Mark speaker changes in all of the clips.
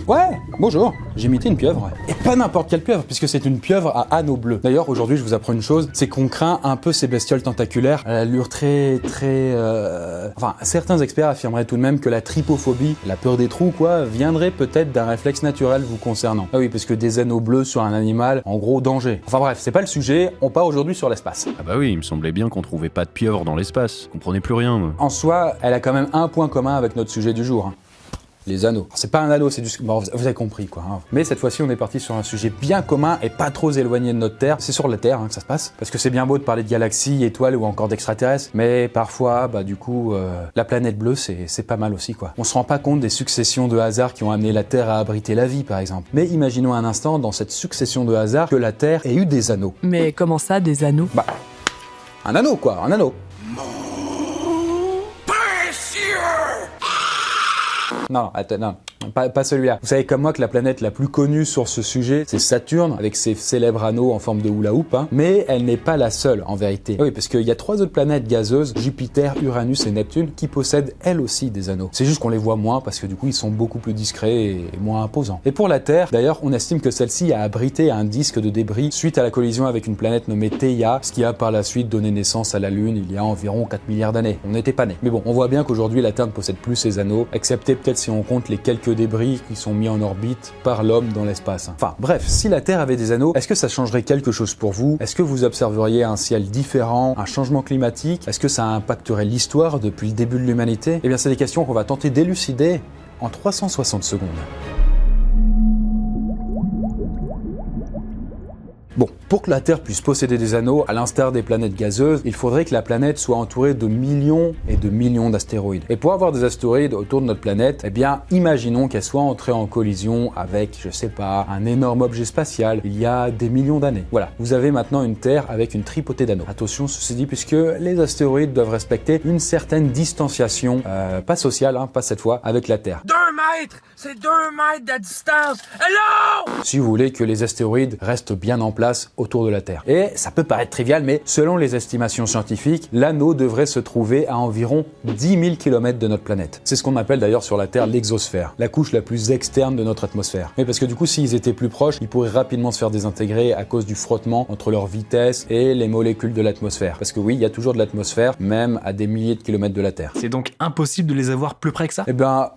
Speaker 1: Ouais, bonjour, j'ai imité une pieuvre. Et pas n'importe quelle pieuvre, puisque c'est une pieuvre à anneaux bleus. D'ailleurs, aujourd'hui, je vous apprends une chose, c'est qu'on craint un peu ces bestioles tentaculaires à l'allure Enfin, certains experts affirmeraient tout de même que la trypophobie, la peur des trous, quoi, viendrait peut-être d'un réflexe naturel vous concernant. Ah oui, parce que des anneaux bleus sur un animal, en gros, danger. Enfin bref, c'est pas le sujet, on part aujourd'hui sur l'espace.
Speaker 2: Ah bah oui, il me semblait bien qu'on trouvait pas de pieuvre dans l'espace. Je comprenais plus rien, moi.
Speaker 1: En soi, elle a quand même un point commun avec notre sujet du jour. Les anneaux. C'est pas un anneau, c'est du... Bon, vous avez compris, quoi. Hein. Mais cette fois-ci, on est parti sur un sujet bien commun et pas trop éloigné de notre Terre. C'est sur la Terre que ça se passe. Parce que c'est bien beau de parler de galaxies, étoiles ou encore d'extraterrestres. Mais parfois, la planète bleue, c'est pas mal aussi, quoi. On se rend pas compte des successions de hasards qui ont amené la Terre à abriter la vie, par exemple. Mais imaginons un instant, dans cette succession de hasards, que la Terre ait eu des anneaux.
Speaker 3: Mais comment ça, des anneaux?
Speaker 1: Un anneau, quoi, un anneau. Non, attends, non. Pas celui-là. Vous savez comme moi que la planète la plus connue sur ce sujet, c'est Saturne, avec ses célèbres anneaux en forme de hula hoop, hein. Mais elle n'est pas la seule, en vérité. Oui, parce qu'il y a 3 autres planètes gazeuses, Jupiter, Uranus et Neptune, qui possèdent elles aussi des anneaux. C'est juste qu'on les voit moins, parce que du coup, ils sont beaucoup plus discrets et moins imposants. Et pour la Terre, d'ailleurs, on estime que celle-ci a abrité un disque de débris suite à la collision avec une planète nommée Theia, ce qui a par la suite donné naissance à la Lune il y a environ 4 milliards d'années. On n'était pas nés. Mais bon, on voit bien qu'aujourd'hui, la Terre ne possède plus ces anneaux, excepté peut-être si on compte les quelques débris qui sont mis en orbite par l'homme dans l'espace. Enfin bref, si la Terre avait des anneaux, est-ce que ça changerait quelque chose pour vous? Est-ce que vous observeriez un ciel différent, un changement climatique? Est-ce que ça impacterait l'histoire depuis le début de l'humanité? Eh bien c'est des questions qu'on va tenter d'élucider en 360 secondes. Bon, pour que la Terre puisse posséder des anneaux, à l'instar des planètes gazeuses, il faudrait que la planète soit entourée de millions et de millions d'astéroïdes. Et pour avoir des astéroïdes autour de notre planète, eh bien, imaginons qu'elle soit entrée en collision avec, je sais pas, un énorme objet spatial il y a des millions d'années. Voilà, vous avez maintenant une Terre avec une tripotée d'anneaux. Attention, ceci dit, puisque les astéroïdes doivent respecter une certaine distanciation, pas sociale, hein, pas cette fois, avec la Terre.
Speaker 4: 2 mètres! C'est 2 mètres de distance! Hello!
Speaker 1: Si vous voulez que les astéroïdes restent bien en place autour de la Terre. Et ça peut paraître trivial, mais selon les estimations scientifiques, l'anneau devrait se trouver à environ 10 000 km de notre planète. C'est ce qu'on appelle d'ailleurs sur la Terre l'exosphère, la couche la plus externe de notre atmosphère. Mais parce que du coup, s'ils étaient plus proches, ils pourraient rapidement se faire désintégrer à cause du frottement entre leur vitesse et les molécules de l'atmosphère. Parce que oui, il y a toujours de l'atmosphère, même à des milliers de kilomètres de la Terre.
Speaker 5: C'est donc impossible de les avoir plus près que ça?
Speaker 1: Eh ben...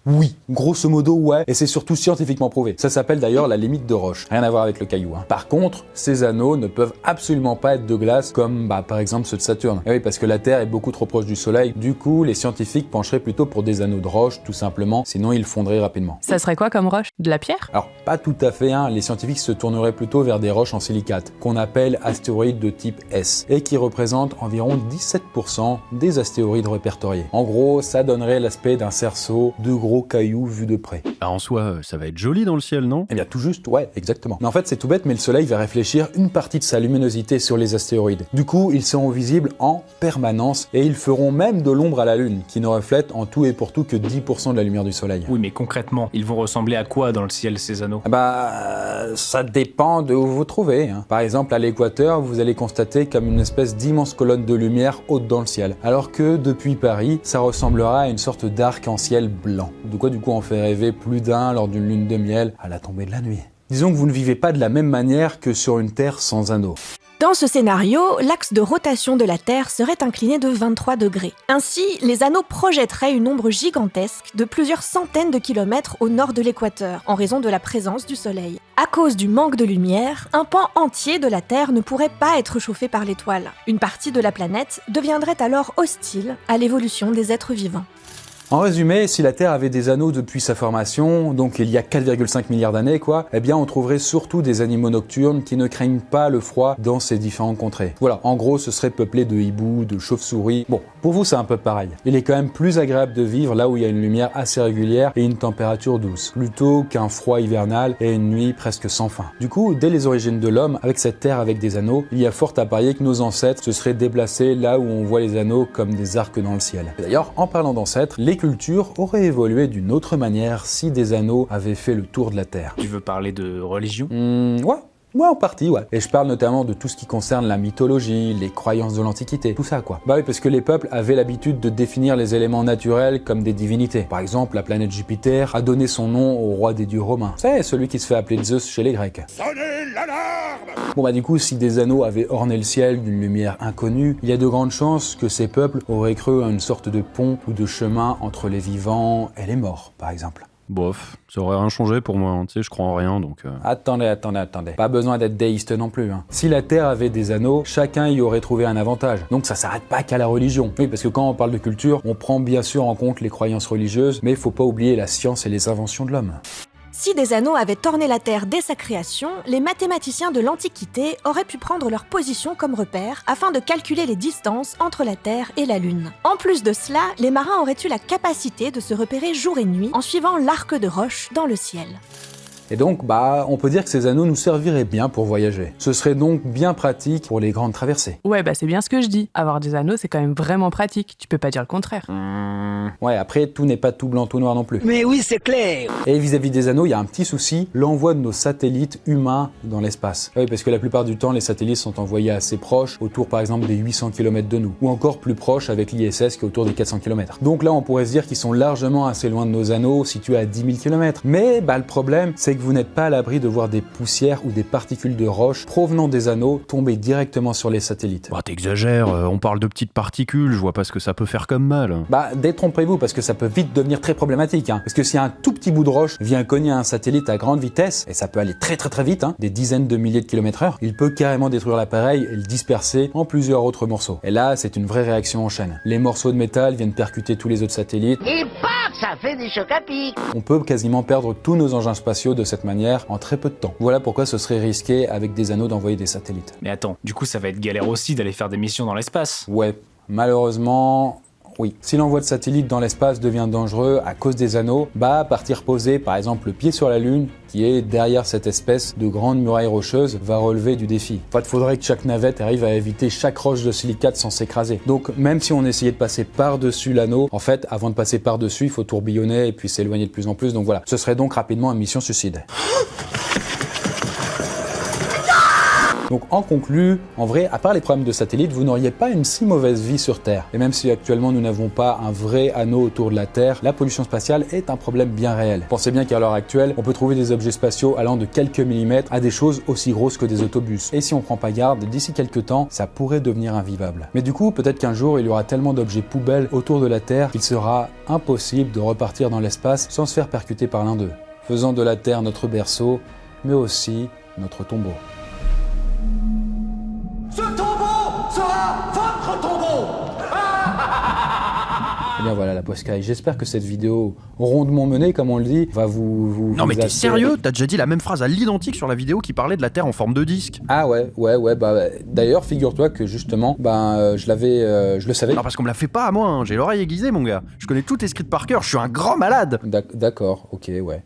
Speaker 1: oui, grosso modo, ouais, et c'est surtout scientifiquement prouvé. Ça s'appelle d'ailleurs la limite de Roche, rien à voir avec le caillou. Hein. Par contre, ces anneaux ne peuvent absolument pas être de glace comme par exemple ceux de Saturne. Et oui, parce que la Terre est beaucoup trop proche du Soleil, du coup, les scientifiques pencheraient plutôt pour des anneaux de roche, tout simplement, sinon ils fondraient rapidement.
Speaker 3: Ça serait quoi comme roche? De la pierre?
Speaker 1: Alors, pas tout à fait, hein. Les scientifiques se tourneraient plutôt vers des roches en silicate, qu'on appelle astéroïdes de type S, et qui représentent environ 17% des astéroïdes répertoriés. En gros, ça donnerait l'aspect d'un cerceau de gros cailloux vus de près.
Speaker 2: Ah, en soi, ça va être joli dans le ciel, non?
Speaker 1: Eh bien tout juste, ouais, exactement. Mais en fait c'est tout bête, mais le Soleil va réfléchir une partie de sa luminosité sur les astéroïdes. Du coup, ils seront visibles en permanence et ils feront même de l'ombre à la Lune, qui ne reflète en tout et pour tout que 10% de la lumière du Soleil.
Speaker 5: Oui, mais concrètement, ils vont ressembler à quoi dans le ciel, ces anneaux?
Speaker 1: Ça dépend de où vous trouvez. Hein. Par exemple, à l'équateur, vous allez constater comme une espèce d'immense colonne de lumière haute dans le ciel. Alors que depuis Paris, ça ressemblera à une sorte d'arc-en-ciel blanc. De quoi du coup en fait rêver plus d'un lors d'une lune de miel à la tombée de la nuit. Disons que vous ne vivez pas de la même manière que sur une Terre sans anneaux.
Speaker 6: Dans ce scénario, l'axe de rotation de la Terre serait incliné de 23 degrés. Ainsi, les anneaux projetteraient une ombre gigantesque de plusieurs centaines de kilomètres au nord de l'équateur, en raison de la présence du Soleil. À cause du manque de lumière, un pan entier de la Terre ne pourrait pas être chauffé par l'étoile. Une partie de la planète deviendrait alors hostile à l'évolution des êtres vivants.
Speaker 1: En résumé, si la Terre avait des anneaux depuis sa formation, donc il y a 4,5 milliards d'années eh bien on trouverait surtout des animaux nocturnes qui ne craignent pas le froid dans ces différentes contrées. Voilà, en gros ce serait peuplé de hiboux, de chauves-souris. Bon, pour vous c'est un peu pareil. Il est quand même plus agréable de vivre là où il y a une lumière assez régulière et une température douce, plutôt qu'un froid hivernal et une nuit presque sans fin. Du coup, dès les origines de l'homme, avec cette Terre avec des anneaux, il y a fort à parier que nos ancêtres se seraient déplacés là où on voit les anneaux comme des arcs dans le ciel. Et d'ailleurs, en parlant d'ancêtres, les cultures auraient évolué d'une autre manière si des anneaux avaient fait le tour de la Terre.
Speaker 5: Tu veux parler de religion?
Speaker 1: Moi, en partie, ouais. Et je parle notamment de tout ce qui concerne la mythologie, les croyances de l'Antiquité, tout ça, quoi. Bah oui, parce que les peuples avaient l'habitude de définir les éléments naturels comme des divinités. Par exemple, la planète Jupiter a donné son nom au roi des dieux romains. C'est celui qui se fait appeler Zeus chez les Grecs.
Speaker 7: Sonnez l'alarme!
Speaker 1: Bon bah du coup, si des anneaux avaient orné le ciel d'une lumière inconnue, il y a de grandes chances que ces peuples auraient cru à une sorte de pont ou de chemin entre les vivants et les morts, par exemple.
Speaker 2: Bof, ça aurait rien changé pour moi, hein. Tu sais, je crois en rien, donc...
Speaker 1: Attendez. Pas besoin d'être déiste non plus, hein. Si la Terre avait des anneaux, chacun y aurait trouvé un avantage. Donc ça s'arrête pas qu'à la religion. Oui, parce que quand on parle de culture, on prend bien sûr en compte les croyances religieuses, mais il faut pas oublier la science et les inventions de l'homme.
Speaker 6: Si des anneaux avaient orné la Terre dès sa création, les mathématiciens de l'Antiquité auraient pu prendre leur position comme repère afin de calculer les distances entre la Terre et la Lune. En plus de cela, les marins auraient eu la capacité de se repérer jour et nuit en suivant l'arc de roche dans le ciel.
Speaker 1: Et donc, on peut dire que ces anneaux nous serviraient bien pour voyager. Ce serait donc bien pratique pour les grandes traversées.
Speaker 3: Ouais, c'est bien ce que je dis. Avoir des anneaux, c'est quand même vraiment pratique. Tu peux pas dire le contraire.
Speaker 1: Ouais, après, tout n'est pas tout blanc, tout noir non plus.
Speaker 4: Mais oui, c'est clair.
Speaker 1: Et vis-à-vis des anneaux, il y a un petit souci, l'envoi de nos satellites humains dans l'espace. Oui, parce que la plupart du temps, les satellites sont envoyés assez proches, autour par exemple des 800 km de nous, ou encore plus proches avec l'ISS qui est autour des 400 km. Donc là, on pourrait se dire qu'ils sont largement assez loin de nos anneaux, situés à 10 000 km. Mais le problème, c'est que vous n'êtes pas à l'abri de voir des poussières ou des particules de roche provenant des anneaux tomber directement sur les satellites.
Speaker 2: Bah t'exagères, on parle de petites particules, je vois pas ce que ça peut faire comme mal.
Speaker 1: Détrompez-vous, parce que ça peut vite devenir très problématique, hein. Parce que si un tout petit bout de roche vient cogner un satellite à grande vitesse, et ça peut aller très vite, hein, des dizaines de milliers de kilomètres heure, il peut carrément détruire l'appareil et le disperser en plusieurs autres morceaux. Et là, c'est une vraie réaction en chaîne. Les morceaux de métal viennent percuter tous les autres satellites.
Speaker 8: Et paf, ça fait des chocs à pic.
Speaker 1: On peut quasiment perdre tous nos engins spatiaux de cette manière en très peu de temps. Voilà pourquoi ce serait risqué avec des anneaux d'envoyer des satellites.
Speaker 5: Mais attends, du coup ça va être galère aussi d'aller faire des missions dans l'espace.
Speaker 1: Ouais, malheureusement... Oui. Si l'envoi de satellites dans l'espace devient dangereux à cause des anneaux, partir poser par exemple le pied sur la Lune, qui est derrière cette espèce de grande muraille rocheuse, va relever du défi. En fait, faudrait que chaque navette arrive à éviter chaque roche de silicate sans s'écraser. Donc même si on essayait de passer par-dessus l'anneau, en fait, avant de passer par-dessus, il faut tourbillonner et puis s'éloigner de plus en plus. Donc voilà, ce serait donc rapidement une mission suicide. Donc en conclu, en vrai, à part les problèmes de satellites, vous n'auriez pas une si mauvaise vie sur Terre. Et même si actuellement nous n'avons pas un vrai anneau autour de la Terre, la pollution spatiale est un problème bien réel. Pensez bien qu'à l'heure actuelle, on peut trouver des objets spatiaux allant de quelques millimètres à des choses aussi grosses que des autobus. Et si on prend pas garde, d'ici quelques temps, ça pourrait devenir invivable. Mais du coup, peut-être qu'un jour, il y aura tellement d'objets poubelles autour de la Terre qu'il sera impossible de repartir dans l'espace sans se faire percuter par l'un d'eux, faisant de la Terre notre berceau, mais aussi notre tombeau.
Speaker 7: Ce tombeau sera votre tombeau!
Speaker 1: Et bien voilà la Poscaille, j'espère que cette vidéo rondement menée, comme on le dit, va vous
Speaker 2: Non mais t'es
Speaker 1: assurer-
Speaker 2: sérieux? T'as déjà dit la même phrase à l'identique sur la vidéo qui parlait de la Terre en forme de disque.
Speaker 1: Ah ouais, d'ailleurs, figure-toi que justement, je le savais.
Speaker 2: Non parce qu'on me la fait pas à moi, hein. J'ai l'oreille aiguisée mon gars. Je connais tous tes scripts par cœur, je suis un grand malade.
Speaker 1: D'accord, ok, ouais.